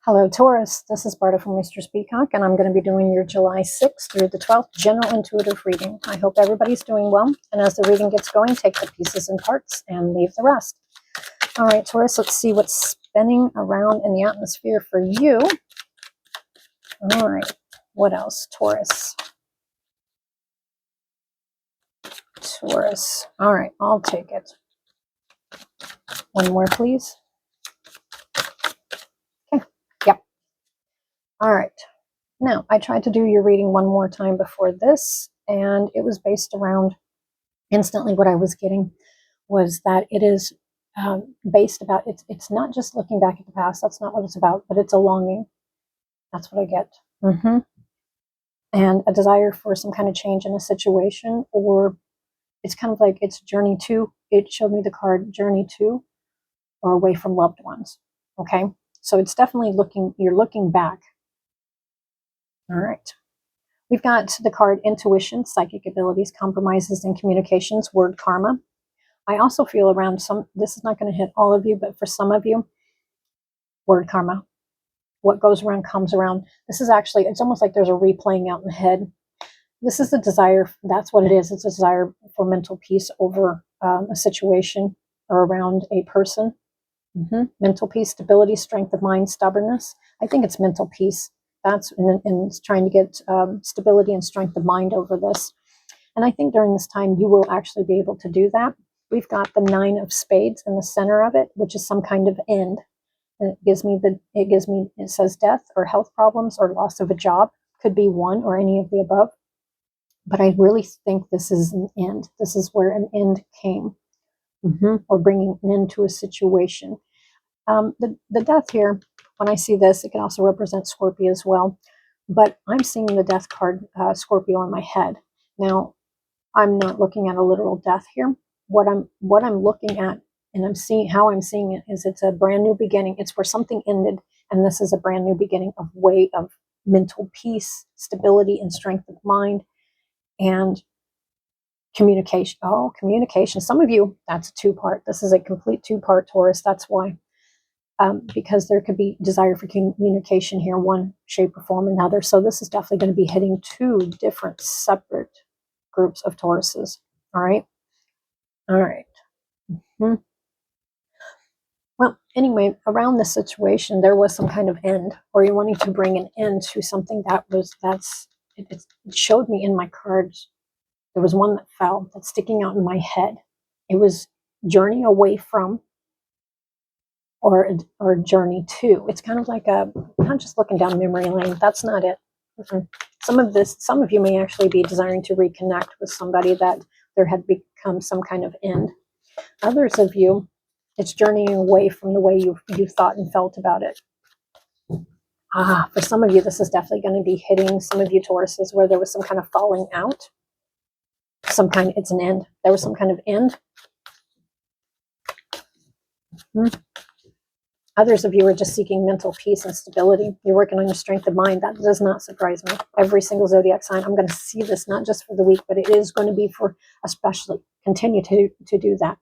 Hello, Taurus. This is Barta from Roosters, Peacock, and I'm going to be doing your July 6th through the 12th general intuitive reading. I hope everybody's doing well, and as the reading gets going, take the pieces and parts and leave the rest. All right, Taurus, let's see what's spinning around in the atmosphere for you. All right, what else, Taurus? Taurus. All right, I'll take it. One more, please. Okay, yep. All right. Now, I tried to do your reading one more time before this, and it was based around, instantly what I was getting was that it is based about, it's not just looking back at the past, that's not what it's about, but it's a longing. That's what I get. And a desire for some kind of change in a situation, or it's kind of like it's journey to, it showed me the card journey to, or away from loved ones. Okay, so it's definitely you're looking back. All right. We've got the card intuition, psychic abilities, compromises in communications, word karma. I also feel around this is not going to hit all of you, but for some of you, word karma. What goes around comes around. This is actually, it's almost like there's a replaying out in the head. This is a desire, that's what it is. It's a desire for mental peace over a situation or around a person. Mental peace, stability, strength of mind, stubbornness. I think it's mental peace. That's and it's trying to get stability and strength of mind over this. And I think during this time, you will actually be able to do that. We've got the 9 of spades in the center of it, which is some kind of end. And it says death or health problems or loss of a job. Could be one or any of the above. But I really think this is an end. This is where an end came. Or bringing an end to a situation. The death here, when I see this, it can also represent Scorpio as well. But I'm seeing the death card, Scorpio, on my head. Now, I'm not looking at a literal death here. What I'm looking at, and how I'm seeing it, is it's a brand new beginning. It's where something ended, and this is a brand new beginning of way of mental peace, stability, and strength of mind, and communication. Oh, communication. Some of you, that's a 2-part. This is a complete 2-part, Taurus. That's why. Because there could be desire for communication here, one shape or form or another. So this is definitely going to be hitting 2 different separate groups of Tauruses. All right. All right. Well, anyway, around this situation, there was some kind of end, or you're wanting to bring an end to something it showed me in my cards. There was one that fell, that's sticking out in my head. It was journey away from, or journey to. It's kind of like I'm just looking down memory lane. That's not it. Some of you may actually be desiring to reconnect with somebody that there had become some kind of end. Others of you, it's journeying away from the way you thought and felt about it. For some of you, this is definitely going to be hitting some of you Tauruses where there was some kind of falling out. It's an end. There was some kind of end. Others of you are just seeking mental peace and stability. You're working on your strength of mind. That does not surprise me. Every single zodiac sign, I'm going to see this not just for the week, but it is going to be for especially, continue to do that,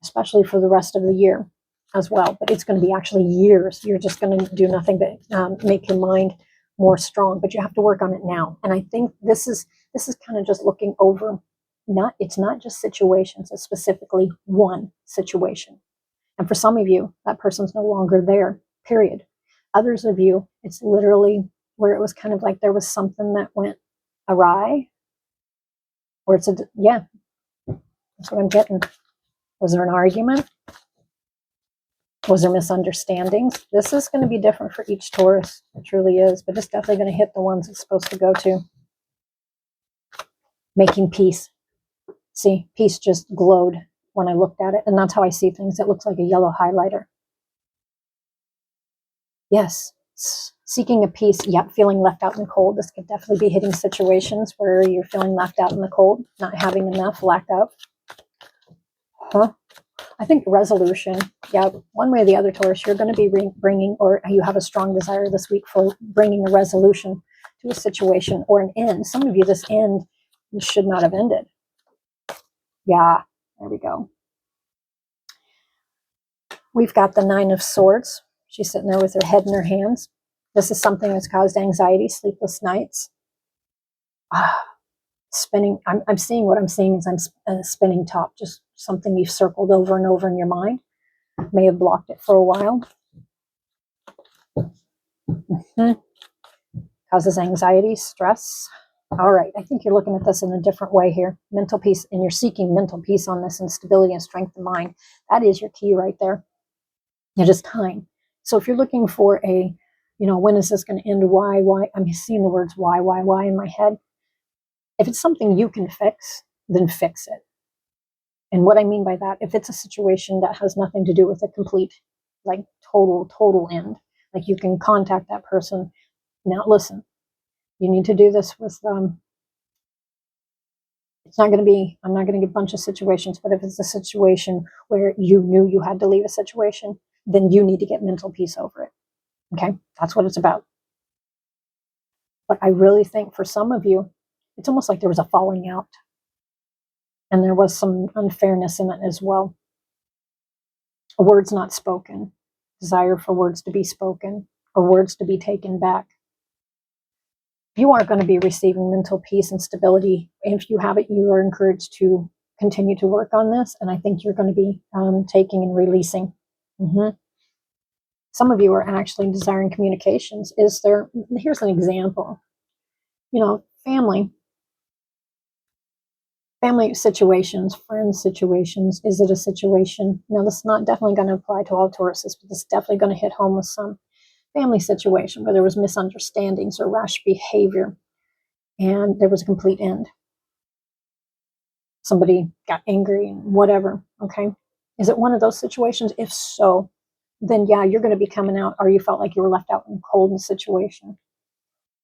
especially for the rest of the year as well. But it's going to be actually years. You're just going to do nothing but make your mind more strong, but you have to work on it now. And I think this is kind of just looking over, it's not just situations, it's specifically one situation. And for some of you, that person's no longer there, period. Others of you, it's literally where it was kind of like there was something that went awry. Or that's what I'm getting. Was there an argument? Was there misunderstandings? This is going to be different for each Taurus. It truly is. But it's definitely going to hit the ones it's supposed to go to. Making peace. See, peace just glowed when I looked at it, and that's how I see things. It looks like a yellow highlighter. Yes, seeking a peace, yet feeling left out in the cold. This could definitely be hitting situations where you're feeling left out in the cold, not having enough, lack of. I think resolution. Yeah, one way or the other, Taurus, you're going to be bringing, or you have a strong desire this week for bringing a resolution to a situation or an end. Some of you, this end should not have ended. Yeah. There we go. We've got the 9 of Swords. She's sitting there with her head in her hands. This is something that's caused anxiety, sleepless nights. Spinning. I'm seeing what I'm seeing is I'm spinning top, just something you've circled over and over in your mind. May have blocked it for a while. Causes anxiety, stress. All right, I think you're looking at this in a different way here. Mental peace, and you're seeking mental peace on this, and stability and strength of mind. That is your key right there. It is time. So if you're looking for a, when is this going to end? Why? I'm seeing the words why in my head. If it's something you can fix, then fix it. And what I mean by that, if it's a situation that has nothing to do with a complete, like total end, like you can contact that person. Now listen, you need to do this with it's not going to be, I'm not going to give a bunch of situations, but if it's a situation where you knew you had to leave a situation, then you need to get mental peace over it. Okay? That's what it's about. But I really think for some of you, it's almost like there was a falling out. And there was some unfairness in it as well. A word's not spoken, desire for words to be spoken, or words to be taken back. You are going to be receiving mental peace and stability. If you have it, you are encouraged to continue to work on this. And I think you're going to be taking and releasing. Some of you are actually desiring communications. Here's an example. Family situations, friend situations. Is it a situation? Now, this is not definitely going to apply to all Tauruses, but this is definitely going to hit home with some. Family situation where there was misunderstandings or rash behavior and there was a complete end. Somebody got angry and whatever. Okay. Is it one of those situations? If so, then yeah, you're going to be coming out, or you felt like you were left out in the cold in the situation.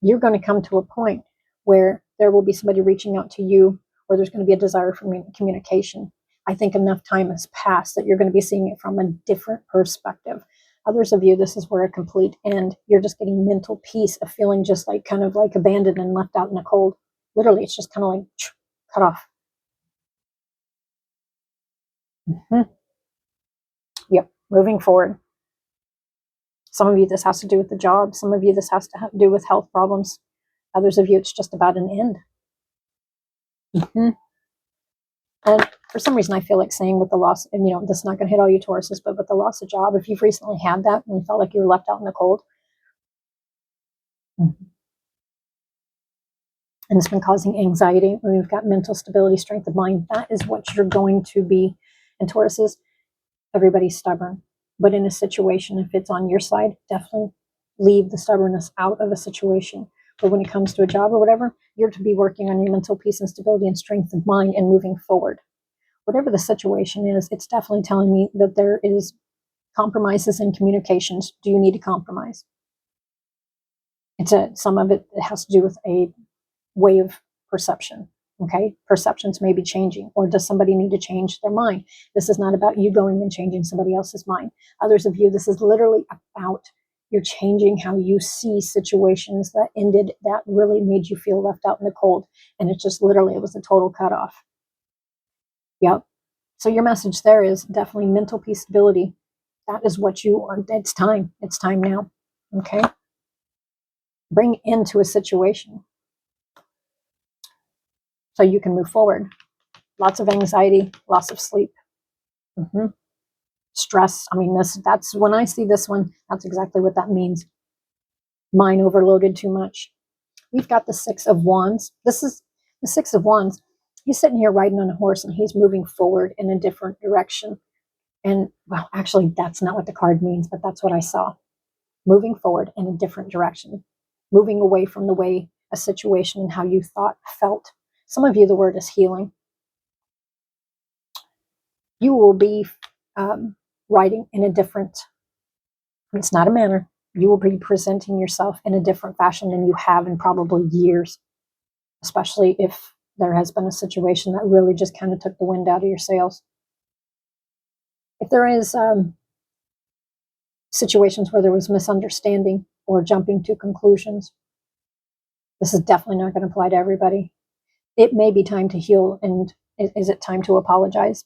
You're going to come to a point where there will be somebody reaching out to you, or there's going to be a desire for communication. I think enough time has passed that you're going to be seeing it from a different perspective. Others of you, this is where a complete end. You're just getting mental peace of feeling just like kind of like abandoned and left out in the cold. Literally, it's just kind of like cut off. Yep, moving forward. Some of you, this has to do with the job. Some of you, this has to do with health problems. Others of you, it's just about an end. And for some reason, I feel like saying with the loss, and this is not going to hit all you Tauruses, but with the loss of job, if you've recently had that and you felt like you were left out in the cold, and it's been causing anxiety, we've got mental stability, strength of mind, that is what you're going to be. And Tauruses, everybody's stubborn. But in a situation, if it's on your side, definitely leave the stubbornness out of a situation. But when it comes to a job or whatever, you're to be working on your mental peace and stability and strength of mind and moving forward. Whatever the situation is, it's definitely telling me that there is compromises in communications. Do you need to compromise? Some of it has to do with a way of perception. Okay, perceptions may be changing, or does somebody need to change their mind? This is not about you going and changing somebody else's mind. Others of you, this is literally about you're changing how you see situations that ended, that really made you feel left out in the cold. And it was a total cutoff. Yep. So your message there is definitely mental peace, stability. That is what you want. It's time. It's time now. Okay. Bring into a situation so you can move forward. Lots of anxiety, loss of sleep, stress. I mean, that's when I see this one, that's exactly what that means. Mind overloaded too much. We've got the Six of Wands. This is the Six of Wands. He's sitting here riding on a horse and he's moving forward in a different direction. And well, actually, that's not what the card means, but that's what I saw. Moving forward in a different direction. Moving away from the way a situation and how you felt. Some of you, the word is healing. You will be writing in a different, it's not a manner. You will be presenting yourself in a different fashion than you have in probably years, especially if there has been a situation that really just kind of took the wind out of your sails. If there is situations where there was misunderstanding or jumping to conclusions, this is definitely not going to apply to everybody. It may be time to heal, and is it time to apologize?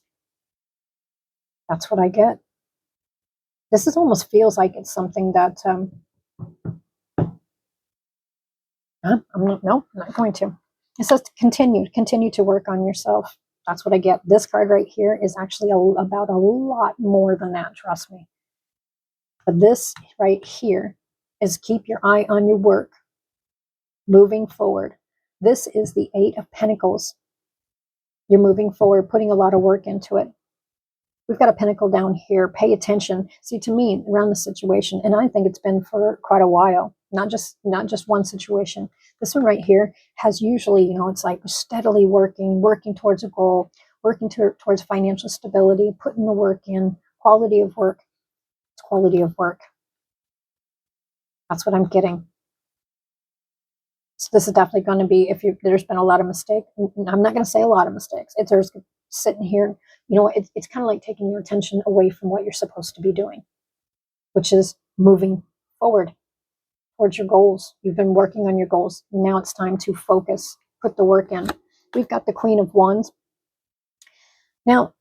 That's what I get. This is almost feels like it's something that I'm not going to. It says to continue to work on yourself. That's what I get. This card right here is actually about a lot more than that, trust me. But this right here is keep your eye on your work, moving forward. This is the Eight of Pentacles. You're moving forward, putting a lot of work into it. We've got a pentacle down here. Pay attention. See, to me, around the situation, and I think it's been for quite a while, not just one situation. This one right here has usually, it's like steadily working towards a goal, working towards financial stability, putting the work in, quality of work. It's quality of work. That's what I'm getting. So this is definitely going to be, there's been a lot of mistakes. I'm not going to say a lot of mistakes. There's sitting here, it's kind of like taking your attention away from what you're supposed to be doing, which is moving forward towards your goals. You've been working on your goals. Now it's time to focus, put the work in. We've got the Queen of Wands. Now,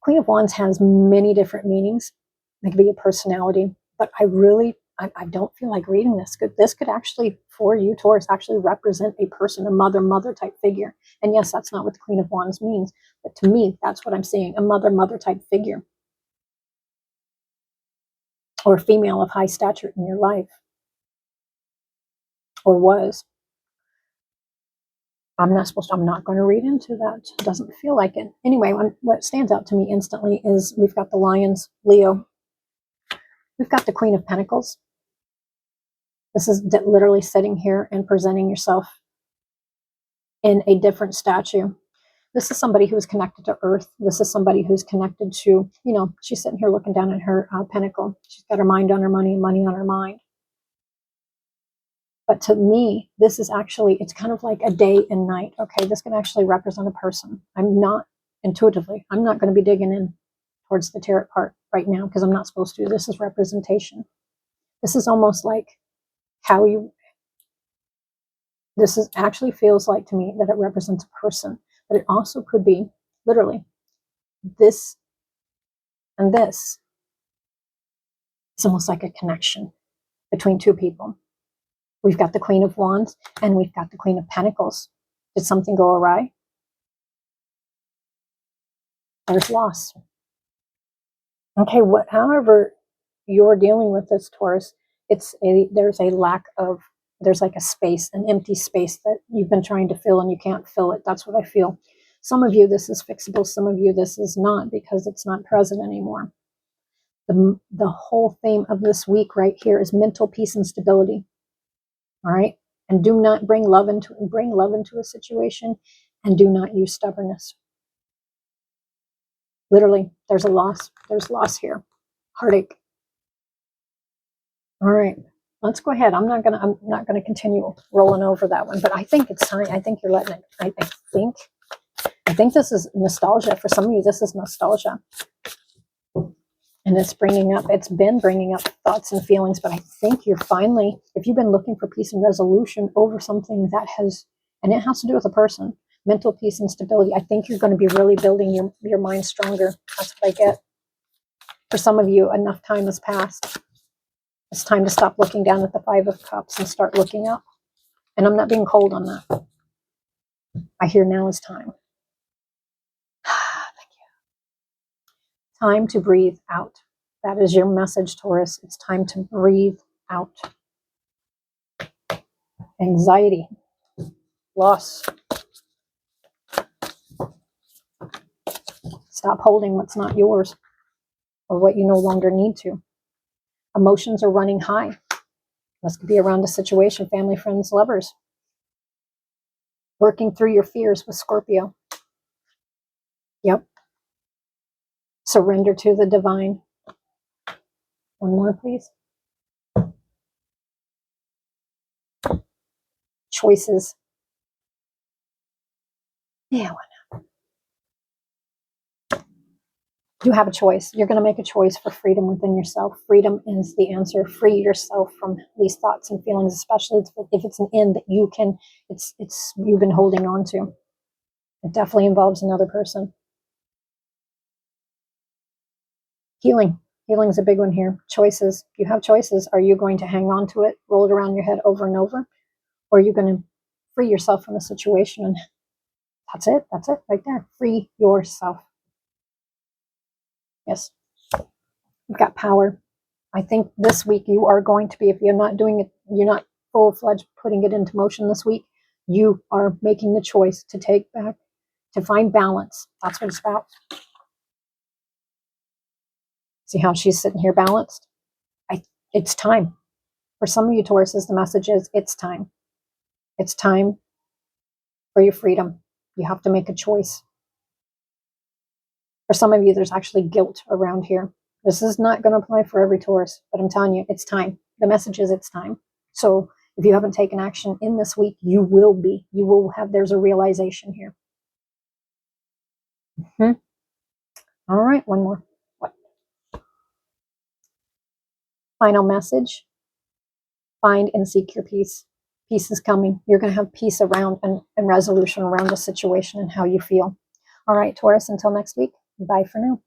Queen of Wands has many different meanings. It could be a personality, but I don't feel like reading this. This could actually, for you, Taurus, actually represent a person, a mother type figure. And yes, that's not what the Queen of Wands means, but to me, that's what I'm seeing, a mother type figure. Or a female of high stature in your life. Or was. I'm not going to read into that. It doesn't feel like it. Anyway, what stands out to me instantly is we've got the Lions, Leo. We've got the Queen of Pentacles. This is literally sitting here and presenting yourself in a different statue. This is somebody who is connected to Earth. This is somebody who's connected to, she's sitting here looking down at her pentacle. She's got her mind on her money and money on her mind. But to me, this is actually, it's kind of like a day and night. Okay, this can actually represent a person. I'm not going to be digging in towards the tarot part right now because I'm not supposed to. This is representation. This is almost like this is actually feels like to me that it represents a person, but it also could be literally this and this. It's almost like a connection between two people. We've got the Queen of Wands and we've got the Queen of Pentacles. Did something go awry? There's loss. Okay, however you're dealing with this, Taurus, there's like a space, an empty space that you've been trying to fill and you can't fill it. That's what I feel. Some of you, this is fixable. Some of you, this is not, because it's not present anymore. The whole theme of this week right here is mental peace and stability. All right. And do not bring love into a situation, and do not use stubbornness. Literally, there's a loss. There's loss here. Heartache. All right. Let's go ahead. I'm not gonna continue rolling over that one, but I think it's time. I think you're letting it. I think this is nostalgia. For some of you, this is nostalgia. And it's been bringing up thoughts and feelings, but I think you're finally, if you've been looking for peace and resolution over something and it has to do with a person, mental peace and stability, I think you're going to be really building your mind stronger. That's what I get. For some of you, enough time has passed. It's time to stop looking down at the Five of Cups and start looking up. And I'm not being cold on that. I hear now is time. Thank you. Time to breathe out. That is your message, Taurus. It's time to breathe out. Anxiety, loss. Stop holding what's not yours or what you no longer need to. Emotions are running high. This could be around a situation, family, friends, lovers. Working through your fears with Scorpio. Yep. Surrender to the divine. One more, please. Choices. Yeah, why not? You have a choice. You're going to make a choice for freedom within yourself. Freedom is the answer. Free yourself from these thoughts and feelings, especially if it's an end that you've been holding on to. It definitely involves another person. Healing. Healing's a big one here. Choices. If you have choices, are you going to hang on to it, roll it around your head over and over? Or are you going to free yourself from the situation? And that's it. That's it right there. Free yourself. Yes. You've got power. I think this week you are going to be, if you're not doing it, you're not full-fledged putting it into motion this week, you are making the choice to take back, to find balance. That's what it's about. See how she's sitting here balanced? It's time. For some of you Tauruses, the message is it's time. It's time for your freedom. You have to make a choice. For some of you, there's actually guilt around here. This is not going to apply for every Taurus, but I'm telling you, it's time. The message is it's time. So if you haven't taken action in this week, you will be. You will have, there's a realization here. All right, one more. What? Final message. Find and seek your peace. Peace is coming. You're going to have peace around and resolution around the situation and how you feel. All right, Taurus, until next week, bye for now.